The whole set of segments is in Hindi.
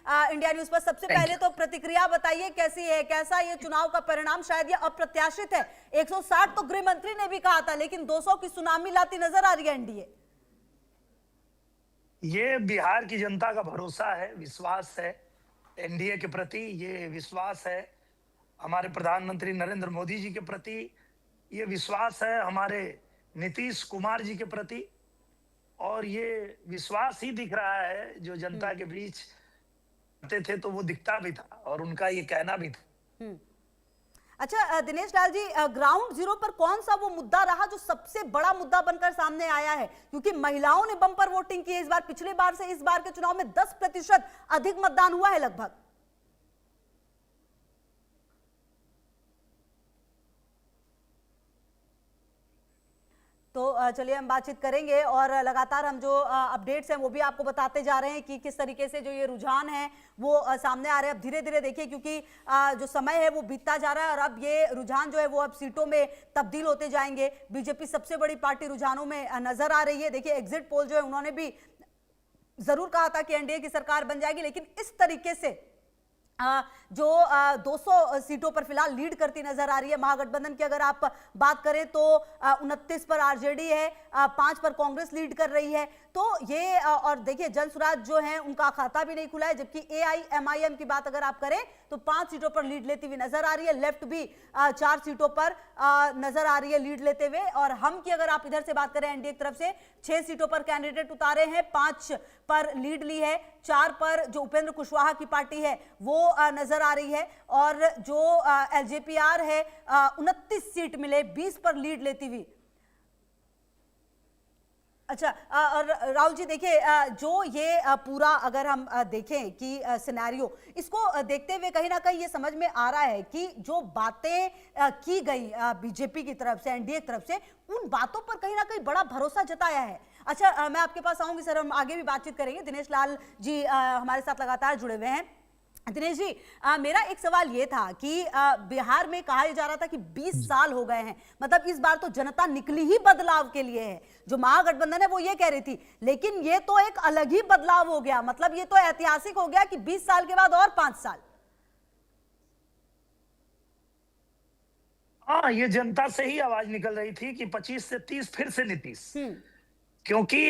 इंडिया न्यूज पर। सबसे पहले तो प्रतिक्रिया बताइए, कैसी है, कैसा ये चुनाव का परिणाम? शायद ये अप्रत्याशित है। 160 तो गृह मंत्री ने भी कहा था, लेकिन 200 की सुनामी लाती नजर आ रही है एनडीए। ये बिहार की जनता का भरोसा है, विश्वास है एनडीए के प्रति। ये विश्वास है हमारे प्रधानमंत्री नरेंद्र मोदी जी के प्रति। ये विश्वास है हमारे नीतीश कुमार जी के प्रति। और ये विश्वास ही दिख रहा है, जो जनता के बीच आते थे तो वो दिखता भी था और उनका ये कहना भी था। अच्छा दिनेश लाल जी, ग्राउंड जीरो पर कौन सा वो मुद्दा रहा जो सबसे बड़ा मुद्दा बनकर सामने आया है? क्योंकि महिलाओं ने बम्पर वोटिंग की है इस बार, पिछले बार से इस बार के चुनाव में 10% अधिक मतदान हुआ है लगभग। तो चलिए हम बातचीत करेंगे और लगातार हम जो अपडेट्स हैं वो भी आपको बताते जा रहे हैं कि किस तरीके से जो ये रुझान है वो सामने आ रहे हैं। अब धीरे धीरे देखिए, क्योंकि जो समय है वो बीतता जा रहा है और अब ये रुझान जो है वो अब सीटों में तब्दील होते जाएंगे। बीजेपी सबसे बड़ी पार्टी रुझानों में नजर आ रही है। देखिए एग्जिट पोल जो है उन्होंने भी जरूर कहा था कि एनडीए की सरकार बन जाएगी, लेकिन इस तरीके से जो 200 सीटों पर फिलहाल लीड करती नजर आ रही है। महागठबंधन की अगर आप बात करें तो 29 पर आरजेडी है, 5 पर कांग्रेस लीड कर रही है। तो ये और देखिए जन स्वराज जो है उनका खाता भी नहीं खुला है, जबकि एआईएमआईएम की बात अगर आप करें तो 5 सीटों पर लीड लेती हुई नजर आ रही है। लेफ्ट भी 4 सीटों पर नजर आ रही है लीड लेते हुए। और हम की अगर आप इधर से बात करें एनडीए की तरफ से 6 सीटों पर कैंडिडेट उतारे हैं, 5 पर लीड ली है, 4 पर जो उपेंद्र कुशवाहा की पार्टी है वो नजर आ रही है। और जो एलजेपीआर है 29 सीट मिले, 20 पर लीड लेती हुई। अच्छा और राहुल जी देखिए, जो ये पूरा अगर हम देखें कि सिनेरियो, इसको देखते हुए कहीं ना कहीं ये समझ में आ रहा है कि जो बातें की गई बीजेपी की तरफ से, एनडीए की तरफ से, उन बातों पर कहीं ना कहीं बड़ा भरोसा जताया है। अच्छा मैं आपके पास आऊंगी सर, हम आगे भी बातचीत करेंगे। दिनेश लाल जी हमारे साथ लगातार जुड़े हुए हैं। दिनेश जी मेरा एक सवाल ये था कि बिहार में कहा जा रहा था कि 20 साल हो गए हैं, मतलब इस बार तो जनता निकली ही बदलाव के लिए है। जो महागठबंधन है वो ये कह रही थी, लेकिन ये तो एक अलग ही बदलाव हो गया। मतलब ये तो ऐतिहासिक हो गया कि 20 साल के बाद और 5 साल। हाँ, ये जनता से ही आवाज निकल रही थी कि 25 से 30 फिर से नीतीश। क्योंकि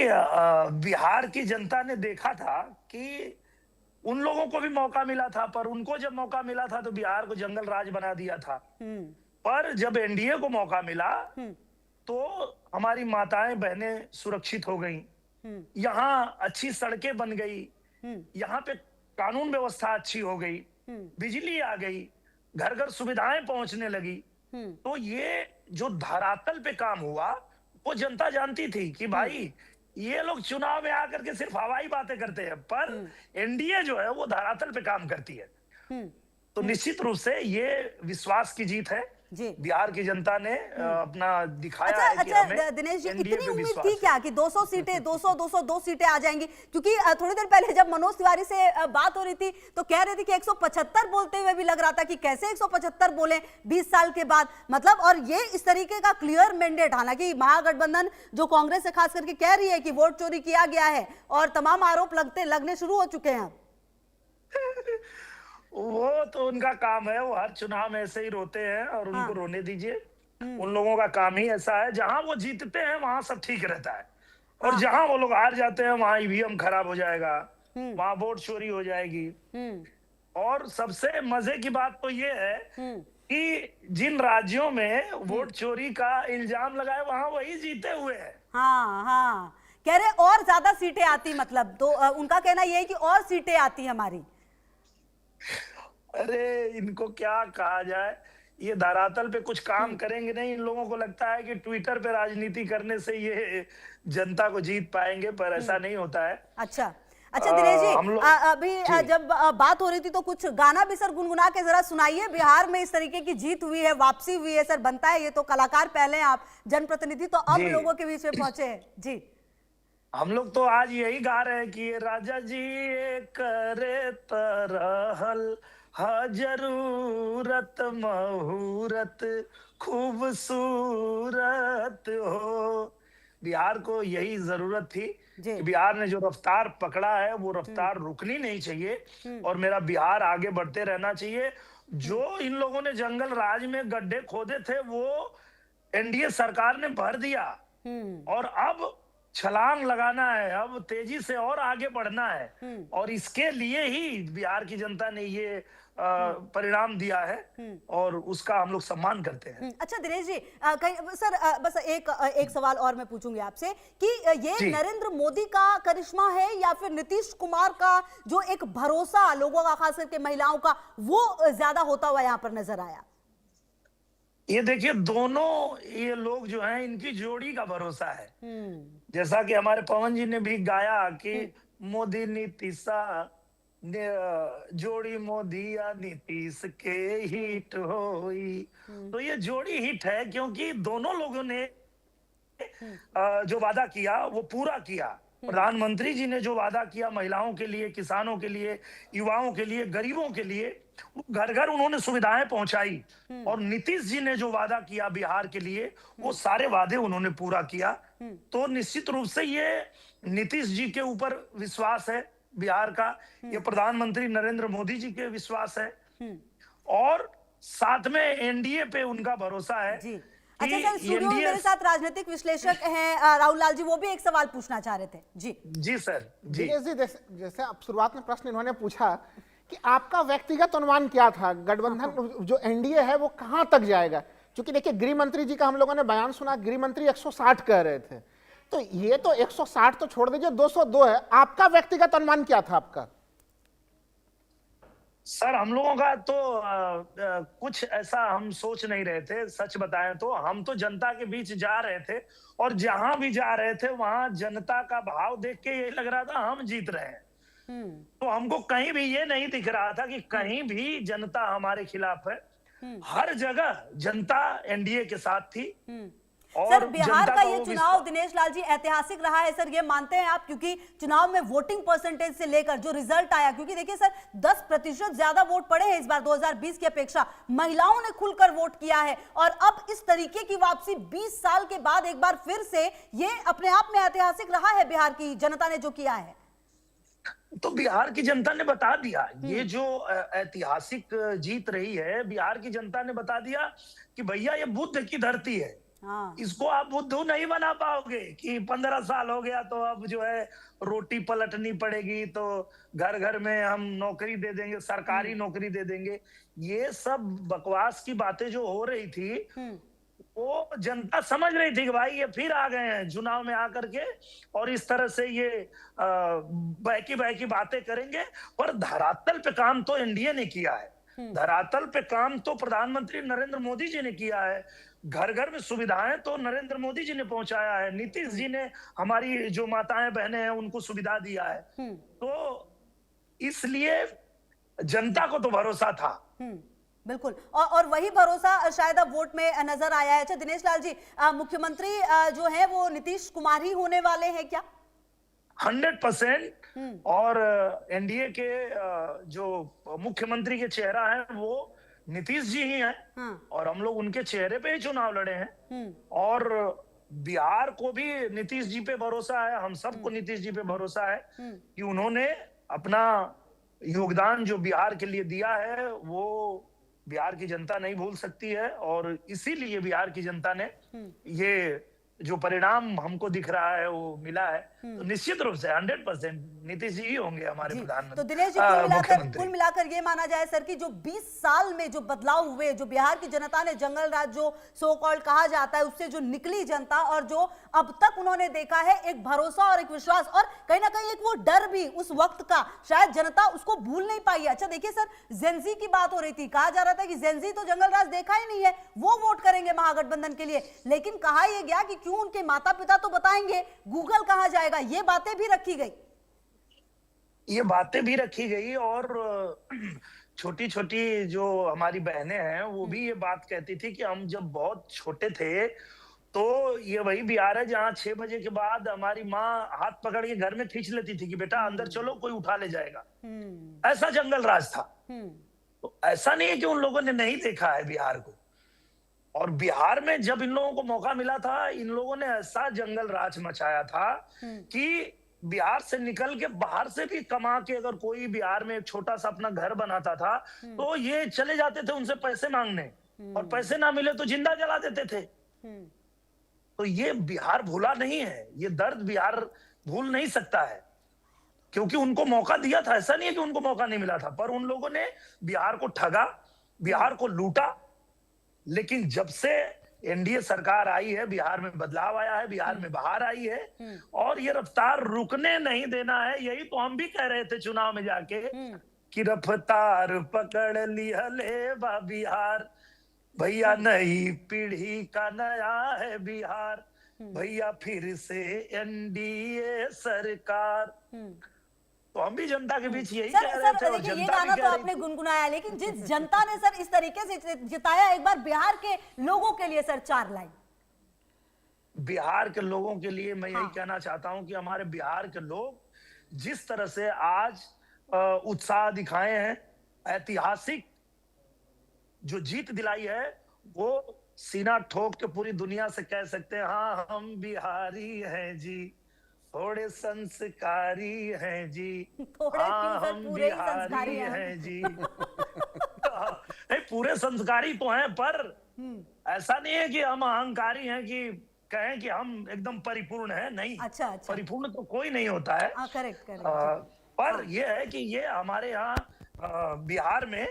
बिहार की जनता ने देखा था कि उन लोगों को भी मौका मिला था, पर उनको जब मौका मिला था तो बिहार को जंगल राज बना दिया था। पर जब एनडीए को मौका मिला तो हमारी माताएं बहनें सुरक्षित हो गईं, यहाँ अच्छी सड़कें बन गई, यहाँ पे कानून व्यवस्था अच्छी हो गई, बिजली आ गई, घर घर सुविधाएं पहुंचने लगी। तो ये जो धरातल पे काम हुआ वो जनता जानती थी कि भाई ये लोग चुनाव में आकर के सिर्फ हवाई बातें करते हैं, पर एनडीए जो है वो धरातल पे काम करती है। तो निश्चित रूप से ये विश्वास की जीत है। बिहार की जनता ने अपना दिखाया है कि हमें दिनेश जी, एनडीए इतनी पे उम्मीद विश्वास थी क्या कि 200 सीटें 202 सीटें आ जाएंगी? क्योंकि थोड़ी देर पहले जब मनोज तिवारी से बात हो रही थी तो कह रहे थे कि 175 बोलते हुए भी लग रहा था कि कैसे 175 बोले 20 साल के बाद, मतलब। और ये इस तरीके का क्लियर मैंडेट, हालांकि महागठबंधन जो कांग्रेस से खास करके कह रही है कि वोट चोरी किया गया है और तमाम आरोप लगने शुरू हो चुके हैं। वो तो उनका काम है, वो हर चुनाव में ऐसे ही रोते हैं और उनको रोने दीजिए। उन लोगों का काम ही ऐसा है, जहां वो जीतते हैं वहां सब ठीक रहता है, और जहां वो लोग हार जाते हैं वहां ईवीएम खराब हो जाएगा, वहां वोट चोरी हो जाएगी। और सबसे मजे की बात तो ये है कि जिन राज्यों में वोट चोरी का इल्जाम लगाए वहां वही जीते हुए हैं। हाँ, कह रहे और ज्यादा सीटें आती, मतलब तो उनका कहना यह है कि और सीटें आती हमारी। अरे इनको क्या कहा जाए, ये धरातल पे कुछ काम करेंगे नहीं। इन लोगों को लगता है कि ट्विटर पे राजनीति करने से ये जनता को जीत पाएंगे, पर ऐसा नहीं होता है। अच्छा दिनेश जी, अभी जब बात हो रही थी तो कुछ गाना भी सर गुनगुना के जरा सुनाइए। बिहार में इस तरीके की जीत हुई है, वापसी हुई है सर, बनता है। ये तो कलाकार पहले हैं, आप जनप्रतिनिधि, तो अब लोगों के बीच में पहुंचे हैं जी। हम लोग तो आज यही गा रहे हैं कि राजा जी करे तरहल जरूरत महूरत खूबसूरत हो। बिहार को यही जरूरत थी जी। कि बिहार ने जो रफ्तार पकड़ा है वो रफ्तार रुकनी नहीं चाहिए और मेरा बिहार आगे बढ़ते रहना चाहिए। जो इन लोगों ने जंगल राज में गड्ढे खोदे थे वो एनडीए सरकार ने भर दिया और अब छलांग लगाना है, अब तेजी से और आगे बढ़ना है और इसके लिए ही बिहार की जनता ने ये परिणाम दिया है और उसका हम लोग सम्मान करते हैं। अच्छा दिनेश जी, कहीं सर बस एक सवाल और मैं पूछूंगी आपसे कि ये जी। नरेंद्र मोदी का करिश्मा है या फिर नीतीश कुमार का जो एक भरोसा लोगों का, खास करके महिलाओं का, वो ज्यादा होता हुआ यहाँ पर नजर आया? ये देखिए दोनों ये लोग जो हैं इनकी जोड़ी का भरोसा है। जैसा कि हमारे पवन जी ने भी गाया कि मोदी नीतीशा जोड़ी मोदी या नीतीश के हिट होई। तो ये जोड़ी हिट है क्योंकि दोनों लोगों ने जो वादा किया वो पूरा किया। प्रधानमंत्री जी ने जो वादा किया महिलाओं के लिए, किसानों के लिए, युवाओं के लिए, गरीबों के लिए, घर घर उन्होंने सुविधाएं पहुंचाई और नीतीश जी ने जो वादा किया बिहार के लिए वो सारे वादे उन्होंने पूरा किया। तो निश्चित रूप से ये नीतीश जी के ऊपर विश्वास है बिहार का, ये प्रधानमंत्री नरेंद्र मोदी जी के विश्वास है और साथ में एनडीए पे उनका भरोसा है। जी। अच्छा सर, स्टूडियो में मेरे साथ राजनीतिक विश्लेषक हैं राहुल लाल जी, वो भी एक सवाल पूछना चाह रहे थे। जी जी सर। जी जैसे अब शुरुआत में प्रश्न इन्होंने पूछा कि आपका व्यक्तिगत अनुमान क्या था, गठबंधन जो एनडीए है वो कहां तक जाएगा? क्योंकि देखिए गृह मंत्री जी का हम लोगों ने बयान सुना, गृह मंत्री 160 कह रहे थे, तो ये तो 160 तो छोड़ दीजिए 202 है। आपका व्यक्तिगत अनुमान क्या था आपका? सर हम लोगों का तो कुछ ऐसा हम सोच नहीं रहे थे। सच बताएं तो हम तो जनता के बीच जा रहे थे और जहां भी जा रहे थे वहां जनता का भाव देख के ये लग रहा था हम जीत रहे हैं। तो हमको कहीं भी ये नहीं दिख रहा था कि कहीं भी जनता हमारे खिलाफ है। हर जगह जनता एनडीए के साथ थी। और सर बिहार का ये चुनाव दिनेश लाल जी ऐतिहासिक रहा है सर, ये मानते हैं आप? क्योंकि चुनाव में वोटिंग परसेंटेज से लेकर जो रिजल्ट आया, क्योंकि देखिए सर 10% ज्यादा वोट पड़े हैं इस बार 2020 की अपेक्षा, महिलाओं ने खुलकर वोट किया है और अब इस तरीके की वापसी 20 साल के बाद एक बार फिर से, ये अपने आप में ऐतिहासिक रहा है बिहार की जनता ने जो किया है। तो बिहार की जनता ने बता दिया, ये जो ऐतिहासिक जीत रही है बिहार की जनता ने बता दिया कि भैया ये बुद्ध की धरती है। इसको आप बुद्धू नहीं बना पाओगे कि 15 साल हो गया तो अब जो है रोटी पलटनी पड़ेगी, तो घर घर में हम नौकरी दे देंगे, सरकारी नौकरी दे देंगे। ये सब बकवास की बातें जो हो रही थी वो जनता समझ रही थी कि भाई ये फिर आ गए हैं चुनाव में आकर के और इस तरह से ये बहकी बहकी बातें करेंगे। पर धरातल पे काम तो एनडीए ने किया है, धरातल पे काम तो प्रधानमंत्री नरेंद्र मोदी जी ने किया है। घर घर में सुविधाएं तो नरेंद्र मोदी जी ने पहुंचाया है, नीतीश जी ने हमारी जो माताएं बहनें हैं उनको सुविधा दिया है। तो इसलिए जनता को तो भरोसा था। बिल्कुल, और वही भरोसा शायद अब वोट में नजर आया है। अच्छा दिनेश लाल जी, मुख्यमंत्री जो है वो नीतीश कुमार ही होने वाले हैं क्या? 100%। और एनडीए के जो मुख्यमंत्री के चेहरा है वो नीतीश जी ही हैं और हम लोग उनके चेहरे पे ही चुनाव लड़े हैं और बिहार को भी नीतीश जी पे भरोसा है, हम सबको नीतीश जी पे भरोसा है कि उन्होंने अपना योगदान जो बिहार के लिए दिया है वो बिहार की जनता नहीं भूल सकती है और इसीलिए बिहार की जनता ने ये जो परिणाम हमको दिख रहा है वो मिला है। तो निश्चित रूप से 100% नीतीश जी ही होंगे हमारे प्रधानमंत्री। तो दिनेश जी कुल मिलाकर ये माना जाए सर कि जो 20 साल में जो बदलाव हुए, जो बिहार की जनता ने जंगल राज जो सो कॉल्ड कहा जाता है उससे जो निकली जनता और जो अब तक उन्होंने देखा है एक भरोसा और एक विश्वास और कहीं ना कहीं एक वो डर भी उस वक्त का, शायद जनता उसको भूल नहीं पाई। अच्छा देखिए सर, जेनजी की बात हो रही थी, कहा जा रहा था कि जेनजी तो जंगल राज देखा ही नहीं है, वो वोट करेंगे महागठबंधन के लिए, लेकिन कहा यह गया कि क्यों उनके माता पिता तो बताएंगे, गूगल कहा जाएगा, ये बातें भी रखी गई। ये बातें भी रखी गई और छोटी छोटी जो हमारी बहनें हैं वो भी ये बात कहती थी कि हम जब बहुत छोटे थे तो ये वही बिहार है जहाँ 6 बजे के बाद हमारी माँ हाथ पकड़ के घर में खींच लेती थी कि बेटा अंदर चलो कोई उठा ले जाएगा। ऐसा जंगल राज था। तो ऐसा नहीं है कि उन लोगों ने नहीं देखा है बिहार को, और बिहार में जब इन लोगों को मौका मिला था इन लोगों ने ऐसा जंगल राज मचाया था कि बिहार से निकल के बाहर से भी कमा के अगर कोई बिहार में एक छोटा सा अपना घर बनाता था तो ये चले जाते थे उनसे पैसे मांगने, और पैसे ना मिले तो जिंदा जला देते थे। तो ये बिहार भूला नहीं है, ये दर्द बिहार भूल नहीं सकता है, क्योंकि उनको मौका दिया था। ऐसा नहीं है कि उनको मौका नहीं मिला था, पर उन लोगों ने बिहार को ठगा, बिहार को लूटा। लेकिन जब से एनडीए सरकार आई है, बिहार में बदलाव आया है, बिहार में बाहर आई है, और ये रफ्तार रुकने नहीं देना है। यही तो हम भी कह रहे थे चुनाव में जाके कि रफ्तार पकड़ ली हले बा बिहार, भैया नई पीढ़ी का नया है बिहार, भैया फिर से एनडीए सरकार। तो हम भी जनता के बीच यही कह रहे थे, और देखिए ये जनता गाना भी तो कह रही आपने थी। गुनगुनाया, लेकिन जिस जनता ने सर इस तरीके से जिताया, एक बार बिहार के लोगों के लिए सर 4 लाइन। बिहार के लोगों के लिए मैं यही हाँ। कहना चाहता हूं कि हमारे बिहार के लोग जिस तरह से आज उत्साह दिखाए हैं, ऐतिहासिक जो जीत दिलाई है, वो सीना ठोक के पूरी दुनिया से कह सकते हैं, हाँ हम बिहारी हैं जी, थोड़े संस्कारी हैं जी, थोड़े हाँ क्यों सर, हम पूरे ही बिहारी संस्कारी हैं। हैं जी। नहीं, पूरे संस्कारी तो हैं, पर ऐसा नहीं है कि हम अहंकारी हैं कि कहें कि हम एकदम परिपूर्ण हैं। नहीं, अच्छा, अच्छा। परिपूर्ण तो कोई नहीं होता है। Correct correct. पर यह है कि ये हमारे यहाँ बिहार में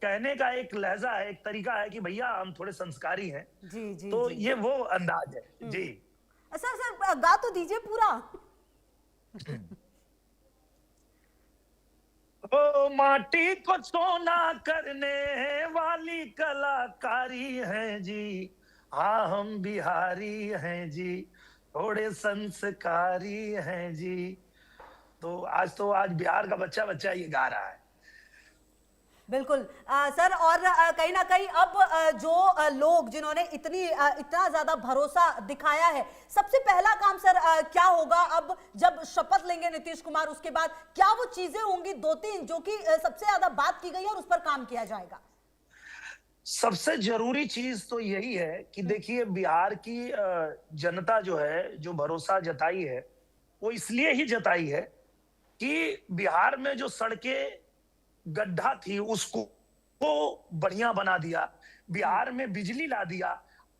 कहने का एक लहजा है, एक तरीका है कि भैया हम थोड़े संस्कारी हैं। जी जी तो जी। ये वो अंदाज है जी। सर सर गा तो दीजिए पूरा। ओ माटी को सोना करने वाली कलाकारी है जी, हाँ हम बिहारी हैं जी, थोड़े संस्कारी हैं जी। तो आज बिहार का बच्चा बच्चा ये गा रहा है। बिल्कुल सर, और कहीं ना कहीं अब जो लोग जिन्होंने इतना ज्यादा भरोसा दिखाया है, सबसे पहला काम सर क्या होगा अब जब शपथ लेंगे नीतीश कुमार? उसके बाद क्या वो चीजें होंगी 2-3 जो कि सबसे ज्यादा बात की गई है और उस पर काम किया जाएगा? सबसे जरूरी चीज तो यही है कि देखिए, बिहार की जनता जो है, जो भरोसा जताई है, वो इसलिए ही जताई है कि बिहार में जो सड़कें गड्ढा थी उसको बढ़िया बना दिया, बिहार में बिजली ला दिया,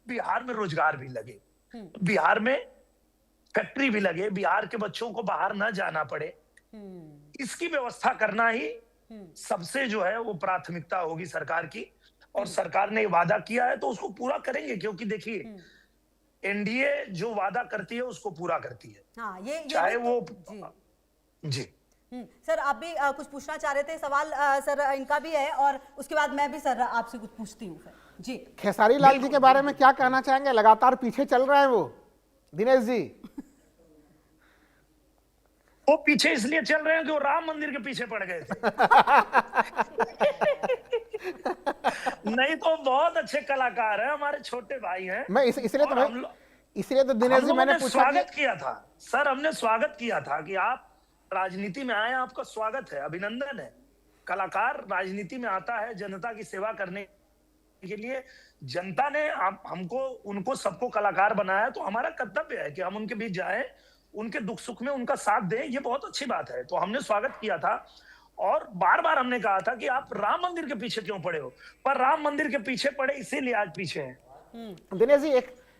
बिहार में रोजगार भी लगे, बिहार में फैक्ट्री भी लगे, बिहार के बच्चों को बाहर ना जाना पड़े। इसकी व्यवस्था करना ही सबसे जो है वो प्राथमिकता होगी सरकार की, और सरकार ने वादा किया है तो उसको पूरा करेंगे। क्योंकि देखिए, एनडीए जो वादा करती है उसको पूरा करती है। हाँ, ये चाहे भी वो जी। जी। सर आप भी कुछ पूछना चाह रहे थे, सवाल सर इनका भी है, और उसके बाद मैं भी सर आपसे कुछ पूछती हूँ फिर जी। खेसारी लाल जी के बारे में क्या कहना चाहेंगे? लगातार पीछे चल रहे हैं वो, दिनेश जी। वो पीछे इसलिए चल रहे हैं कि वो राम मंदिर के पीछे पड़ गए थे। नहीं तो बहुत अच्छे कलाकार हैं, हमारे छोटे भाई हैं। मैं इसलिए तो दिनेश जी मैंने पूछा स्वागत किया था सर, हमने स्वागत किया था कि आप राजनीति में आए, आपका स्वागत है, अभिनंदन है। कलाकार राजनीति में आता है जनता की सेवा करने के लिए। जनता ने हमको, उनको सबको कलाकार बनाया, तो हमारा कर्तव्य है कि हम उनके बीच जाएं, उनके दुख सुख में उनका साथ दें। ये बहुत अच्छी बात है, तो हमने स्वागत किया था। और बार बार हमने कहा था कि आप राम मंदिर के पीछे क्यों पड़े हो, पर राम मंदिर के पीछे पड़े इसीलिए आज पीछे हैं। दिनेश जी,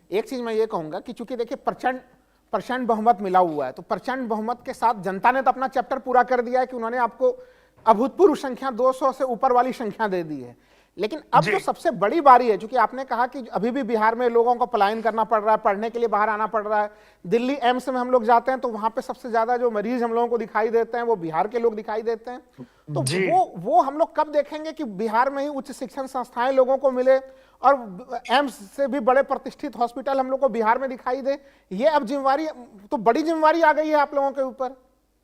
एक चीज मैं ये कहूंगा कि चूंकि देखिए प्रचंड बहुमत मिला हुआ है, तो प्रचंड बहुमत के साथ जनता ने तो अपना चैप्टर पूरा कर दिया है कि उन्होंने आपको अभूतपूर्व संख्या 200 से ऊपर वाली संख्या दे दी है। लेकिन अब जो सबसे बड़ी बारी है, क्योंकि आपने कहा कि अभी भी बिहार में लोगों को पलायन करना पड़ रहा है, पढ़ने के लिए बाहर आना पड़ रहा है। दिल्ली एम्स में हम लोग जाते हैं तो वहां पे सबसे ज्यादा जो मरीज हम लोगों को दिखाई देते हैं वो बिहार के लोग दिखाई देते हैं। तो वो हम लोग कब देखेंगे कि बिहार में ही उच्च शिक्षण संस्थाएं लोगों को मिले और एम्स से भी बड़े प्रतिष्ठित हॉस्पिटल हम लोग को बिहार में दिखाई दे? ये अब जिम्मेवारी, तो बड़ी जिम्मेवारी आ गई है आप लोगों के ऊपर।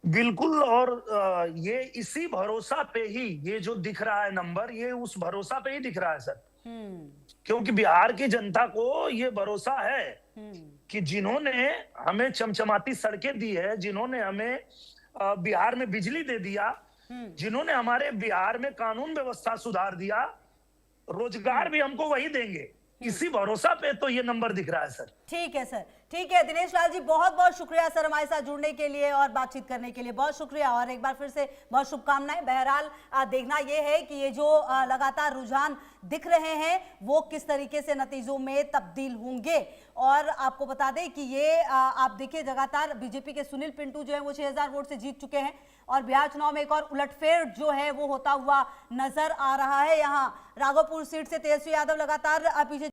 बिल्कुल, और ये इसी भरोसा पे ही ये जो दिख रहा है नंबर, ये उस भरोसा पे ही दिख रहा है सर। क्योंकि बिहार की जनता को ये भरोसा है कि जिन्होंने हमें चमचमाती सड़कें दी है, जिन्होंने हमें बिहार में बिजली दे दिया, जिन्होंने हमारे बिहार में कानून व्यवस्था सुधार दिया, रोजगार भी हमको वही देंगे, इसी भरोसा पे तो ये नंबर दिख रहा है सर। ठीक है सर। ठीक है दिनेश लाल जी, बहुत बहुत शुक्रिया सर हमारे साथ जुड़ने के लिए और बातचीत करने के लिए, बहुत शुक्रिया और एक बार फिर से बहुत शुभकामनाएं। बहरहाल देखना यह है कि ये जो लगातार रुझान दिख रहे हैं वो किस तरीके से नतीजों में तब्दील होंगे। और आपको बता दें कि ये आप देखिए लगातार बीजेपी के सुनील पिंटू जो है वो 6000 वोट से जीत चुके हैं और बिहार चुनाव में एक और उलटफेर जो है वो होता हुआ नजर आ रहा है। यहाँ राघोपुर सीट से तेजस्वी यादव लगातार पीछे